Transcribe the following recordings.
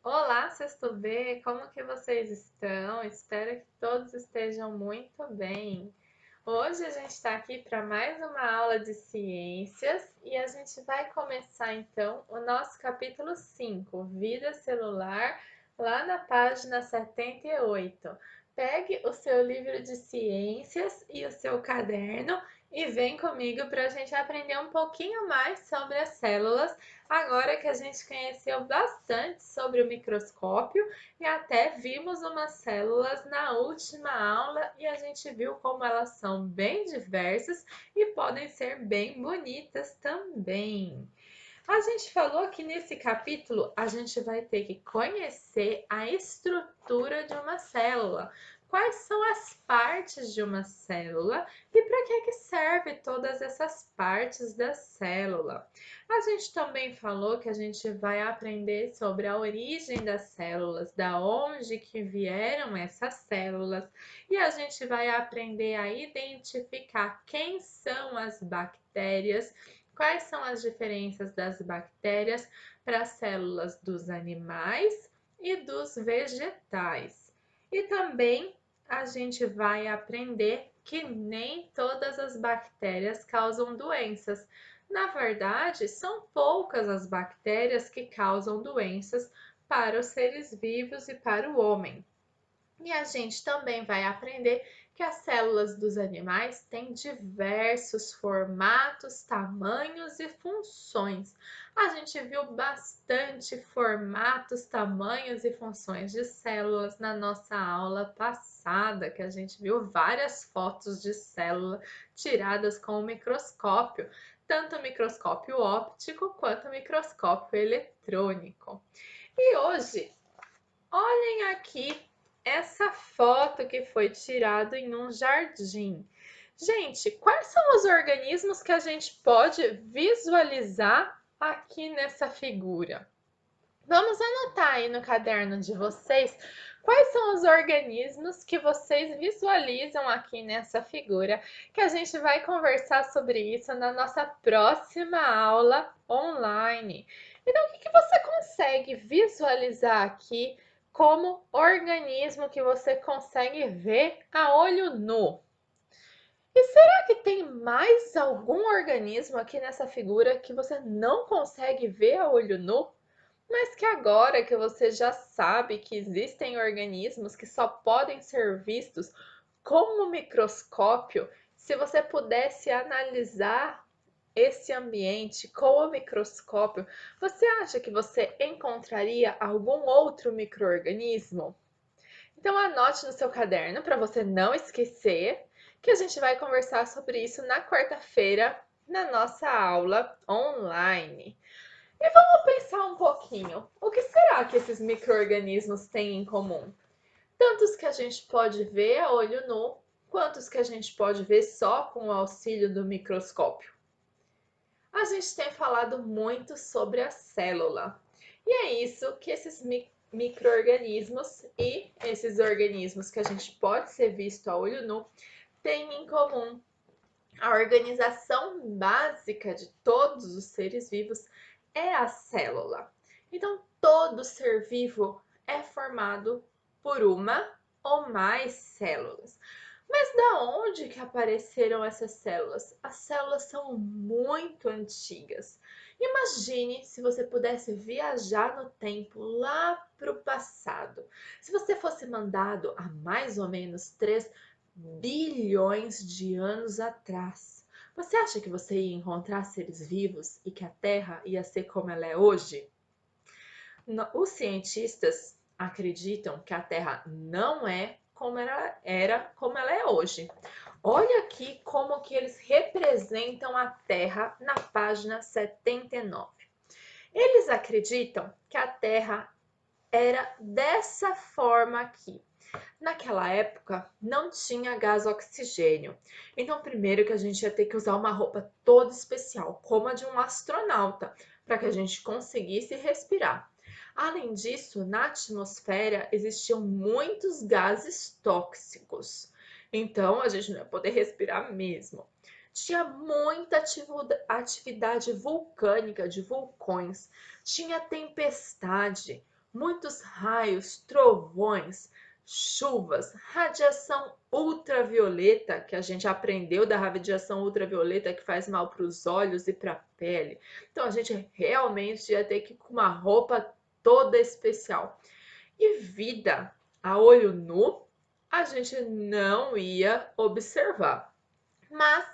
Olá, Sexto B, como que vocês estão? Espero que todos estejam muito bem. Hoje a gente está aqui para mais uma aula de ciências e a gente vai começar então o nosso capítulo 5, Vida Celular, lá na página 78. Pegue o seu livro de ciências e o seu caderno e vem comigo para a gente aprender um pouquinho mais sobre as células, agora que a gente conheceu bastante sobre o microscópio e até vimos umas células na última aula e a gente viu como elas são bem diversas e podem ser bem bonitas também. A gente falou que nesse capítulo a gente vai ter que conhecer a estrutura de uma célula. Quais são as partes de uma célula e para que serve todas essas partes da célula? A gente também falou que a gente vai aprender sobre a origem das células, da onde que vieram essas células, e a gente vai aprender a identificar quem são as bactérias. Quais são as diferenças das bactérias para as células dos animais e dos vegetais? E também a gente vai aprender que nem todas as bactérias causam doenças. Na verdade, são poucas as bactérias que causam doenças para os seres vivos e para o homem. E a gente também vai aprender que as células dos animais têm diversos formatos, tamanhos e funções. A gente viu bastante formatos, tamanhos e funções de células na nossa aula passada, que a gente viu várias fotos de célula tiradas com o microscópio, tanto o microscópio óptico quanto o microscópio eletrônico. E hoje, olhem aqui essa foto que foi tirada em um jardim. Gente, quais são os organismos que a gente pode visualizar aqui nessa figura? Vamos anotar aí no caderno de vocês quais são os organismos que vocês visualizam aqui nessa figura, que a gente vai conversar sobre isso na nossa próxima aula online. Então, o que você consegue visualizar aqui como organismo que você consegue ver a olho nu? E será que tem mais algum organismo aqui nessa figura que você não consegue ver a olho nu? Mas que agora que você já sabe que existem organismos que só podem ser vistos com o microscópio, se você pudesse analisar esse ambiente com o microscópio, você acha que você encontraria algum outro microorganismo? Então anote no seu caderno para você não esquecer, que a gente vai conversar sobre isso na quarta-feira na nossa aula online. E vamos pensar um pouquinho. O que será que esses micro-organismos têm em comum? Tantos que a gente pode ver a olho nu, quantos que a gente pode ver só com o auxílio do microscópio. A gente tem falado muito sobre a célula. E é isso que esses micro-organismos e esses organismos que a gente pode ser visto a olho nu têm em comum. A organização básica de todos os seres vivos é a célula. Então, todo ser vivo é formado por uma ou mais células. Mas da onde que apareceram essas células? As células são muito antigas. Imagine se você pudesse viajar no tempo lá para o passado. Se você fosse mandado há mais ou menos 3 bilhões de anos atrás. Você acha que você ia encontrar seres vivos e que a Terra ia ser como ela é hoje? Os cientistas acreditam que a Terra não é como ela era, como ela é hoje. Olha aqui como que eles representam a Terra na página 79. Eles acreditam que a Terra era dessa forma aqui. Naquela época não tinha gás oxigênio. Então, primeiro que a gente ia ter que usar uma roupa toda especial, como a de um astronauta, para que a gente conseguisse respirar. Além disso, na atmosfera existiam muitos gases tóxicos. Então, a gente não ia poder respirar mesmo. Tinha muita atividade vulcânica de vulcões, tinha tempestade, muitos raios, trovões, chuvas, radiação ultravioleta, que a gente aprendeu da radiação ultravioleta que faz mal para os olhos e para a pele. Então a gente realmente ia ter que ir com uma roupa toda especial. E vida a olho nu, a gente não ia observar. Mas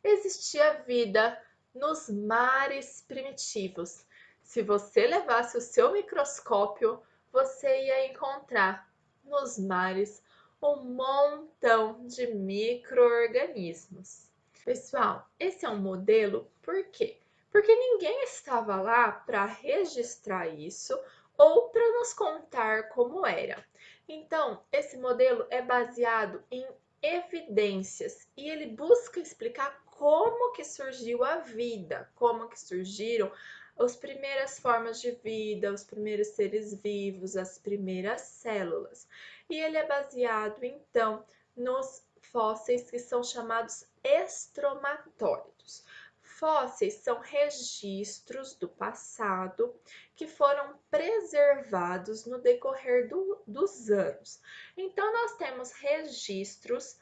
existia vida nos mares primitivos. Se você levasse o seu microscópio, você ia encontrar nos mares um montão de micro-organismos. Pessoal, esse é um modelo por quê? Porque ninguém estava lá para registrar isso ou para nos contar como era. Então, esse modelo é baseado em evidências e ele busca explicar como que surgiu a vida, como que surgiram as primeiras formas de vida, os primeiros seres vivos, as primeiras células. E ele é baseado então nos fósseis que são chamados estromatólitos. Fósseis são registros do passado que foram preservados no decorrer dos anos. Então, nós temos registros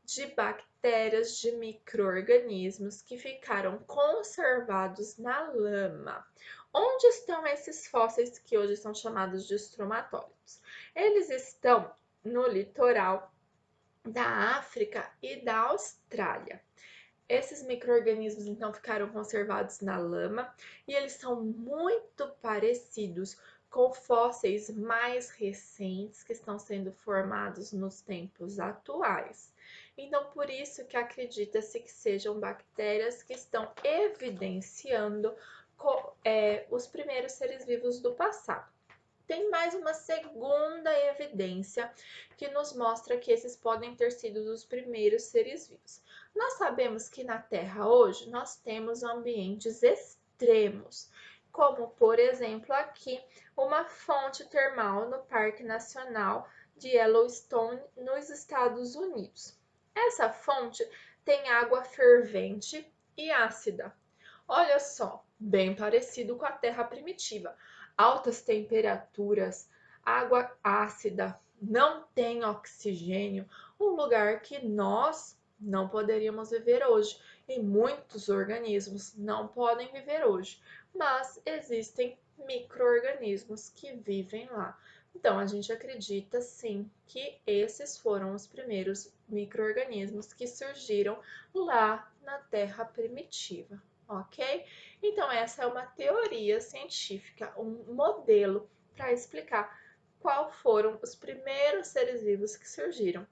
de bactérias, de micro-organismos que ficaram conservados na lama. Onde estão esses fósseis que hoje são chamados de estromatólitos? Eles estão no litoral da África e da Austrália. Esses micro-organismos então ficaram conservados na lama e eles são muito parecidos com fósseis mais recentes que estão sendo formados nos tempos atuais. Então, por isso que acredita-se que sejam bactérias que estão evidenciando os primeiros seres vivos do passado. Tem mais uma segunda evidência que nos mostra que esses podem ter sido os primeiros seres vivos. Nós sabemos que na Terra hoje nós temos ambientes extremos, como por exemplo aqui uma fonte termal no Parque Nacional de Yellowstone, nos Estados Unidos. Essa fonte tem água fervente e ácida. Olha só, bem parecido com a Terra primitiva. Altas temperaturas, água ácida, não tem oxigênio, um lugar que nós não poderíamos viver hoje e muitos organismos não podem viver hoje, mas existem micro-organismos que vivem lá. Então a gente acredita sim que esses foram os primeiros micro-organismos que surgiram lá na Terra primitiva, ok? Então, essa é uma teoria científica, um modelo para explicar qual foram os primeiros seres vivos que surgiram.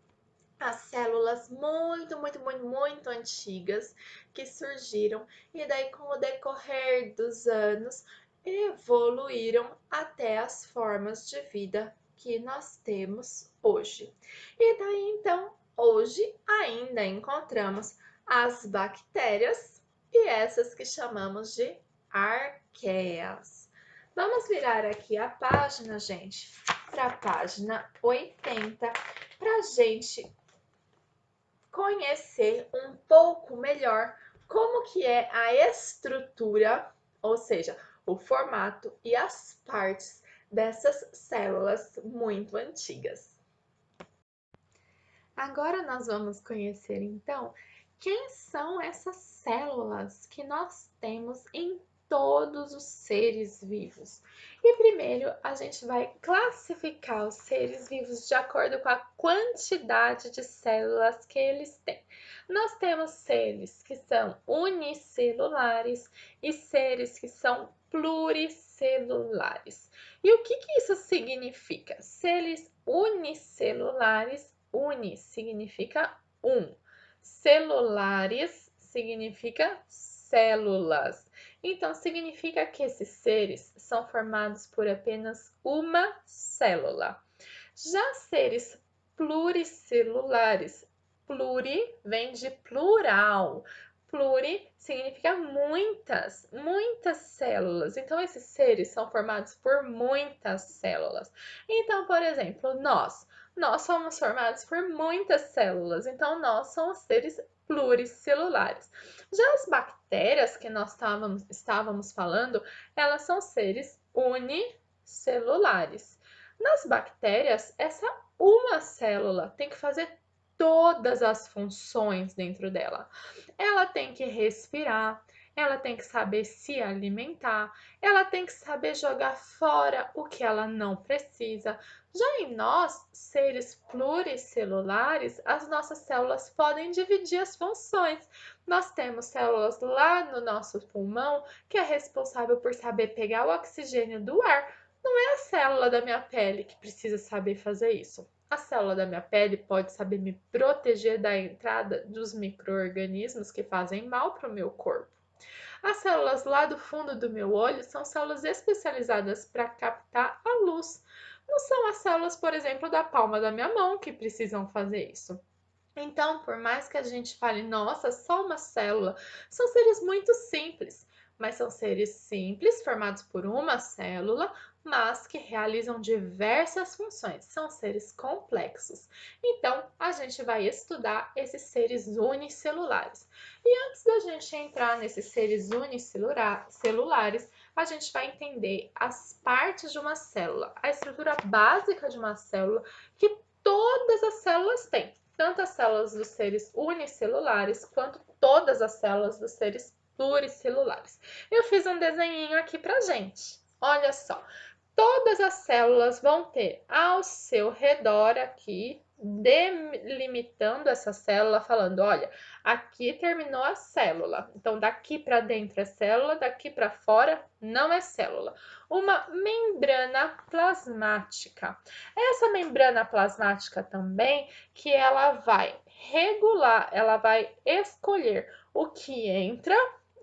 As células muito antigas que surgiram e daí com o decorrer dos anos evoluíram até as formas de vida que nós temos hoje. E daí então, hoje ainda encontramos as bactérias e essas que chamamos de arqueias. Vamos virar aqui a página, gente, para a página 80, para a gente conhecer um pouco melhor como que é a estrutura, ou seja, o formato e as partes dessas células muito antigas. Agora nós vamos conhecer então quem são essas células que nós temos em todos os seres vivos. E primeiro a gente vai classificar os seres vivos de acordo com a quantidade de células que eles têm. Nós temos seres que são unicelulares e seres que são pluricelulares. E o que isso significa? Seres unicelulares, uni significa um, celulares significa células. Então, significa que esses seres são formados por apenas uma célula. Já seres pluricelulares, pluri vem de plural. Pluri significa muitas células. Então, esses seres são formados por muitas células. Então, por exemplo, nós somos formados por muitas células. Então, nós somos seres pluricelulares. Já as bactérias que nós estávamos falando, elas são seres unicelulares. Nas bactérias, essa uma célula tem que fazer todas as funções dentro dela. Ela tem que respirar, ela tem que saber se alimentar, ela tem que saber jogar fora o que ela não precisa. Já em nós, seres pluricelulares, as nossas células podem dividir as funções. Nós temos células lá no nosso pulmão que é responsável por saber pegar o oxigênio do ar. Não é a célula da minha pele que precisa saber fazer isso. A célula da minha pele pode saber me proteger da entrada dos micro-organismos que fazem mal para o meu corpo. As células lá do fundo do meu olho são células especializadas para captar a luz. Não são as células, por exemplo, da palma da minha mão que precisam fazer isso. Então, por mais que a gente fale, nossa, só uma célula, são seres muito simples, mas são seres simples formados por uma célula, mas que realizam diversas funções. São seres complexos. Então, a gente vai estudar esses seres unicelulares. E antes da gente entrar nesses seres unicelulares, a gente vai entender as partes de uma célula, a estrutura básica de uma célula que todas as células têm. Tanto as células dos seres unicelulares quanto todas as células dos seres pluricelulares. Eu fiz um desenhinho aqui pra gente. Olha só, todas as células vão ter ao seu redor aqui, delimitando essa célula, falando, olha, aqui terminou a célula. Então, daqui para dentro é célula, daqui para fora não é célula. Uma membrana plasmática. Essa membrana plasmática também, que ela vai regular, ela vai escolher o que entra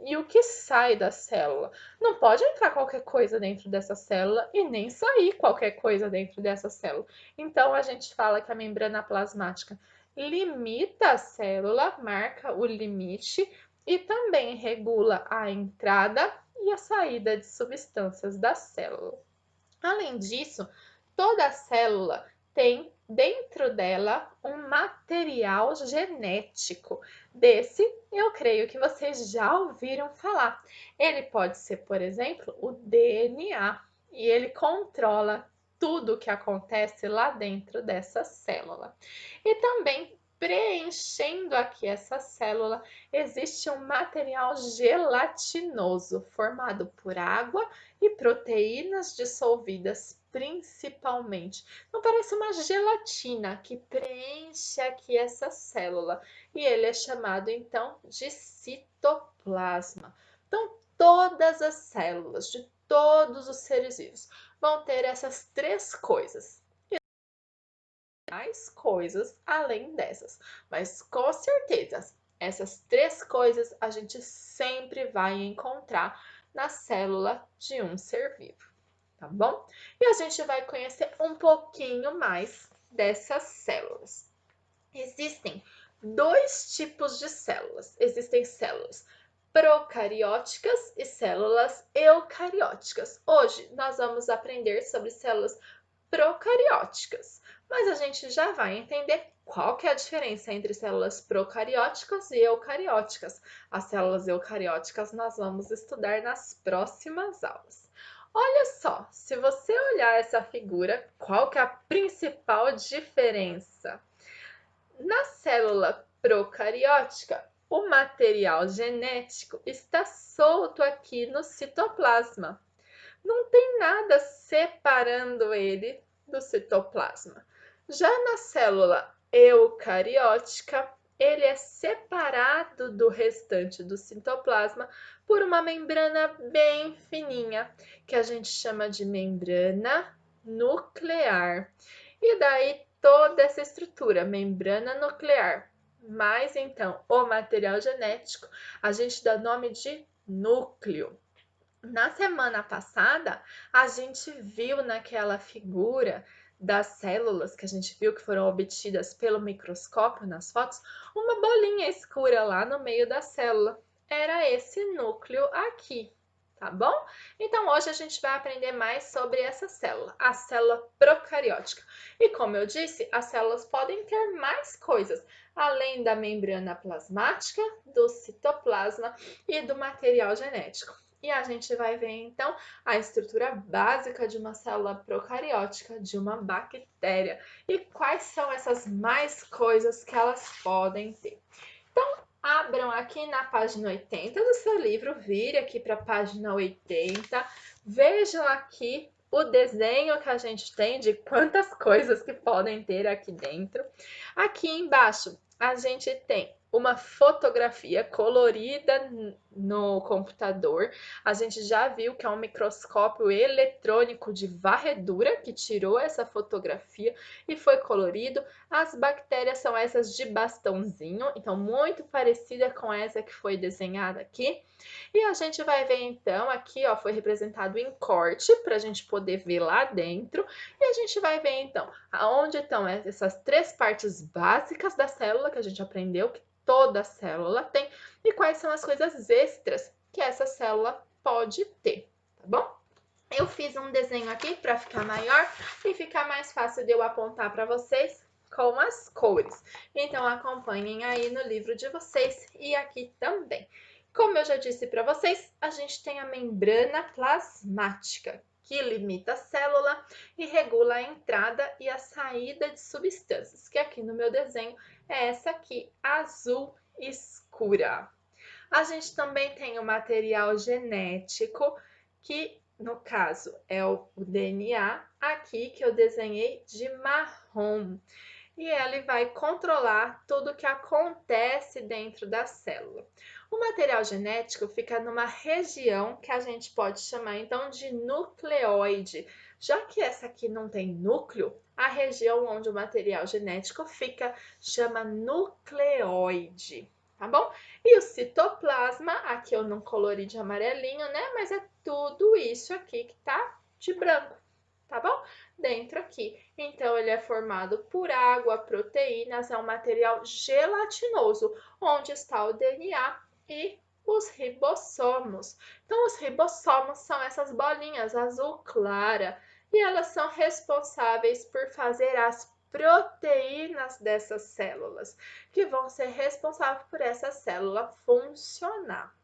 e o que sai da célula. Não pode entrar qualquer coisa dentro dessa célula e nem sair qualquer coisa dentro dessa célula. Então, a gente fala que a membrana plasmática limita a célula, marca o limite e também regula a entrada e a saída de substâncias da célula. Além disso, toda célula tem dentro dela um material genético. Desse, eu creio que vocês já ouviram falar. Ele pode ser, por exemplo, o DNA, e ele controla tudo o que acontece lá dentro dessa célula. E também preenchendo aqui essa célula, existe um material gelatinoso formado por água e proteínas dissolvidas principalmente. Então parece uma gelatina que preenche aqui essa célula e ele é chamado então de citoplasma. Então todas as células de todos os seres vivos vão ter essas três coisas. Mais coisas além dessas, mas com certeza essas três coisas a gente sempre vai encontrar na célula de um ser vivo, tá bom? E a gente vai conhecer um pouquinho mais dessas células. Existem dois tipos de células. Existem células procarióticas e células eucarióticas. Hoje nós vamos aprender sobre células procarióticas, mas a gente já vai entender qual que é a diferença entre células procarióticas e eucarióticas. As células eucarióticas nós vamos estudar nas próximas aulas. Olha só, se você olhar essa figura, qual que é a principal diferença? Na célula procariótica, o material genético está solto aqui no citoplasma. Não tem nada separando ele do citoplasma. Já na célula eucariótica, ele é separado do restante do citoplasma por uma membrana bem fininha, que a gente chama de membrana nuclear. E daí toda essa estrutura, membrana nuclear, mais então o material genético, a gente dá nome de núcleo. Na semana passada, a gente viu naquela figura das células que a gente viu que foram obtidas pelo microscópio nas fotos, uma bolinha escura lá no meio da célula. Era esse núcleo aqui, tá bom? Então, hoje a gente vai aprender mais sobre essa célula, a célula procariótica. E como eu disse, as células podem ter mais coisas, além da membrana plasmática, do citoplasma e do material genético. e a gente vai ver então a estrutura básica de uma célula procariótica, de uma bactéria, e quais são essas mais coisas que elas podem ter. Então, abram aqui na página 80 do seu livro, vire aqui para a página 80, vejam aqui o desenho que a gente tem de quantas coisas que podem ter aqui dentro. Aqui embaixo a gente tem uma fotografia colorida no computador. A gente já viu que é um microscópio eletrônico de varredura que tirou essa fotografia e foi colorido. As bactérias são essas de bastãozinho, então muito parecida com essa que foi desenhada aqui. E a gente vai ver então aqui, ó, foi representado em corte para a gente poder ver lá dentro. E a gente vai ver então aonde estão essas três partes básicas da célula que a gente aprendeu que toda célula tem e quais são as coisas extras que essa célula pode ter, tá bom? Eu fiz um desenho aqui para ficar maior e ficar mais fácil de eu apontar para vocês com as cores. Então acompanhem aí no livro de vocês e aqui também. Como eu já disse para vocês, a gente tem a membrana plasmática, que limita a célula e regula a entrada e a saída de substâncias, que aqui no meu desenho é essa aqui, azul escura. A gente também tem o material genético, que no caso é o DNA, aqui que eu desenhei de marrom. E ele vai controlar tudo o que acontece dentro da célula. O material genético fica numa região que a gente pode chamar então de nucleoide. Já que essa aqui não tem núcleo, a região onde o material genético fica chama nucleoide, tá bom? E o citoplasma, aqui eu não colori de amarelinho, né? Mas é tudo isso aqui que tá de branco, tá bom? Dentro aqui. Então, ele é formado por água, proteínas, é um material gelatinoso, onde está o DNA e os ribossomos. Então, os ribossomos são essas bolinhas azul clara e elas são responsáveis por fazer as proteínas dessas células, que vão ser responsáveis por essa célula funcionar.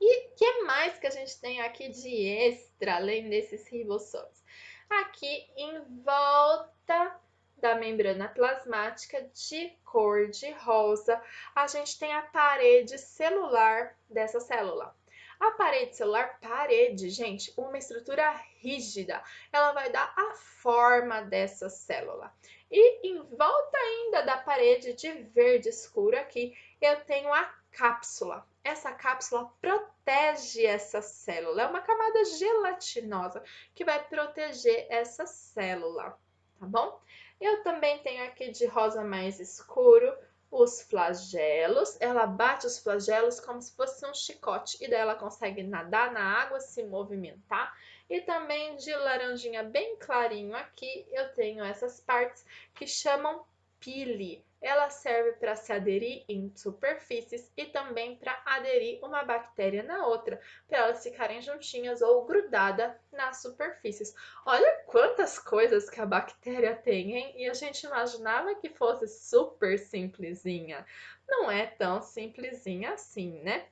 E o que mais que a gente tem aqui de extra, além desses ribossomos? Aqui em volta da membrana plasmática de cor de rosa, a gente tem a parede celular dessa célula. A parede celular, parede, gente, uma estrutura rígida, ela vai dar a forma dessa célula. E em volta ainda da parede de verde escuro aqui, eu tenho a cápsula. Essa cápsula protege essa célula, é uma camada gelatinosa que vai proteger essa célula, tá bom? Eu também tenho aqui de rosa mais escuro os flagelos. Ela bate os flagelos como se fosse um chicote e daí ela consegue nadar na água, se movimentar. E também de laranjinha bem clarinho aqui, eu tenho essas partes que chamam pile. Ela serve para se aderir em superfícies e também para aderir uma bactéria na outra, para elas ficarem juntinhas ou grudadas nas superfícies. Olha quantas coisas que a bactéria tem, hein? E a gente imaginava que fosse super simplesinha. Não é tão simplesinha assim, né?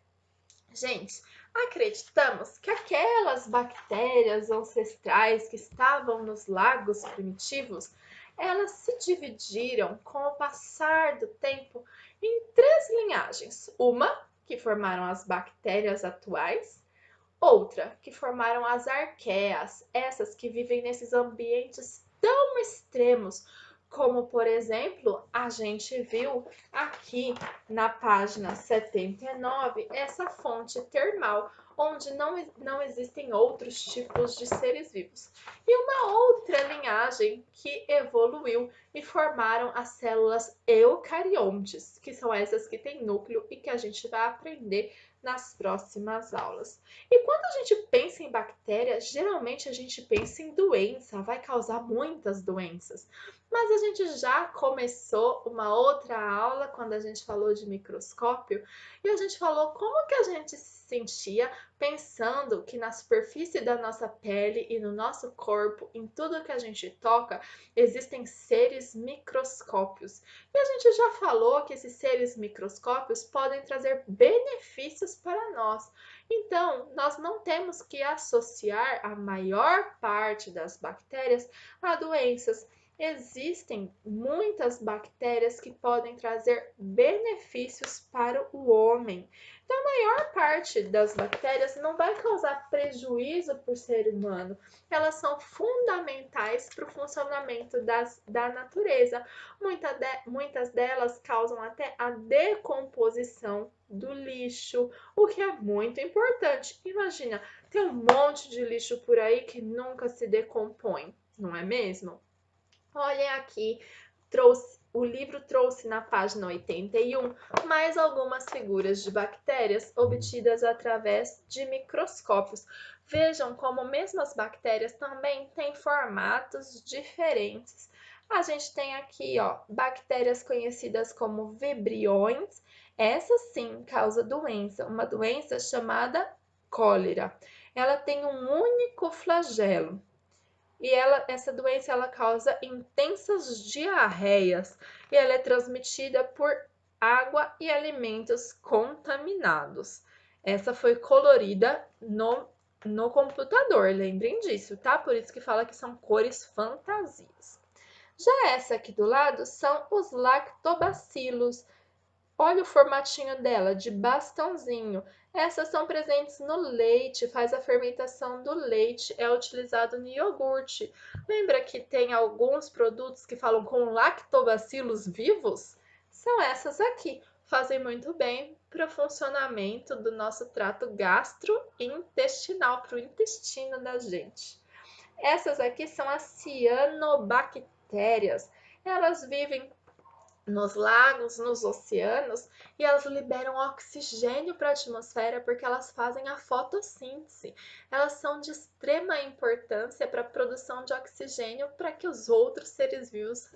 Gente, acreditamos que aquelas bactérias ancestrais que estavam nos lagos primitivos, elas se dividiram com o passar do tempo em três linhagens. Uma que formaram as bactérias atuais, outra que formaram as arqueias, essas que vivem nesses ambientes tão extremos, como por exemplo, a gente viu aqui na página 79, essa fonte termal, onde não existem outros tipos de seres vivos. E uma outra linhagem que evoluiu e formaram as células eucariontes, que são essas que têm núcleo e que a gente vai aprender nas próximas aulas. E quando a gente pensa em bactéria, geralmente a gente pensa em doença, vai causar muitas doenças. Mas a gente já começou uma outra aula quando a gente falou de microscópio e a gente falou como que a gente se sentia pensando que na superfície da nossa pele e no nosso corpo, em tudo que a gente toca, existem seres microscópios. E a gente já falou que esses seres microscópios podem trazer benefícios benefícios para nós. Então, nós não temos que associar a maior parte das bactérias a doenças. Existem muitas bactérias que podem trazer benefícios para o homem. Então, a maior parte das bactérias não vai causar prejuízo para o ser humano. Elas são fundamentais para o funcionamento da natureza. Muitas delas causam até a decomposição do lixo, o que é muito importante. Imagina, tem um monte de lixo por aí que nunca se decompõe, não é mesmo? Olhem aqui, o livro trouxe na página 81 mais algumas figuras de bactérias obtidas através de microscópios. Vejam como mesmo as bactérias também têm formatos diferentes. A gente tem aqui, ó, bactérias conhecidas como vibriões. Essa sim causa doença, uma doença chamada cólera. Ela tem um único flagelo. E essa doença ela causa intensas diarreias e ela é transmitida por água e alimentos contaminados. Essa foi colorida no computador, lembrem disso, tá? Por isso que fala que são cores fantasias. Já essa aqui do lado são os lactobacilos. Olha o formatinho dela, de bastãozinho. Essas são presentes no leite, faz a fermentação do leite, é utilizado no iogurte. Lembra que tem alguns produtos que falam com lactobacilos vivos? São essas aqui, fazem muito bem para o funcionamento do nosso trato gastrointestinal, para o intestino da gente. Essas aqui são as cianobactérias. Elas vivem nos lagos, nos oceanos, e elas liberam oxigênio para a atmosfera porque elas fazem a fotossíntese. Elas são de extrema importância para a produção de oxigênio para que os outros seres vivos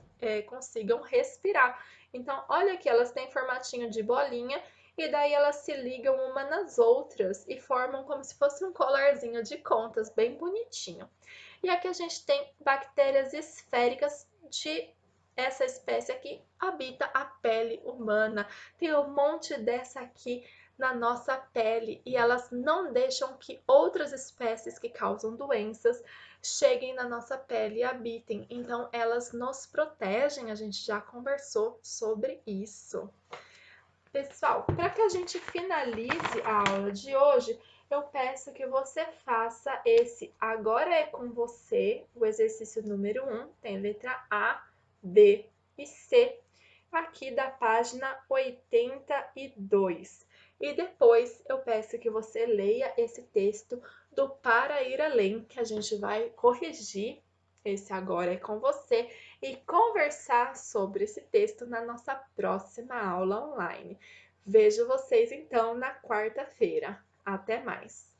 consigam respirar. Então, olha aqui, elas têm formatinho de bolinha e daí elas se ligam uma nas outras e formam como se fosse um colarzinho de contas, bem bonitinho. E aqui a gente tem bactérias esféricas de essa espécie aqui habita a pele humana. Tem um monte dessa aqui na nossa pele e elas não deixam que outras espécies que causam doenças cheguem na nossa pele e habitem. Então, elas nos protegem, a gente já conversou sobre isso. Pessoal, para que a gente finalize a aula de hoje, eu peço que você faça esse Agora é com você, o exercício número 1, tem letra A, B e C, aqui da página 82. E depois eu peço que você leia esse texto do Para Ir Além, que a gente vai corrigir esse Agora é com você e conversar sobre esse texto na nossa próxima aula online. Vejo vocês então na quarta-feira. Até mais!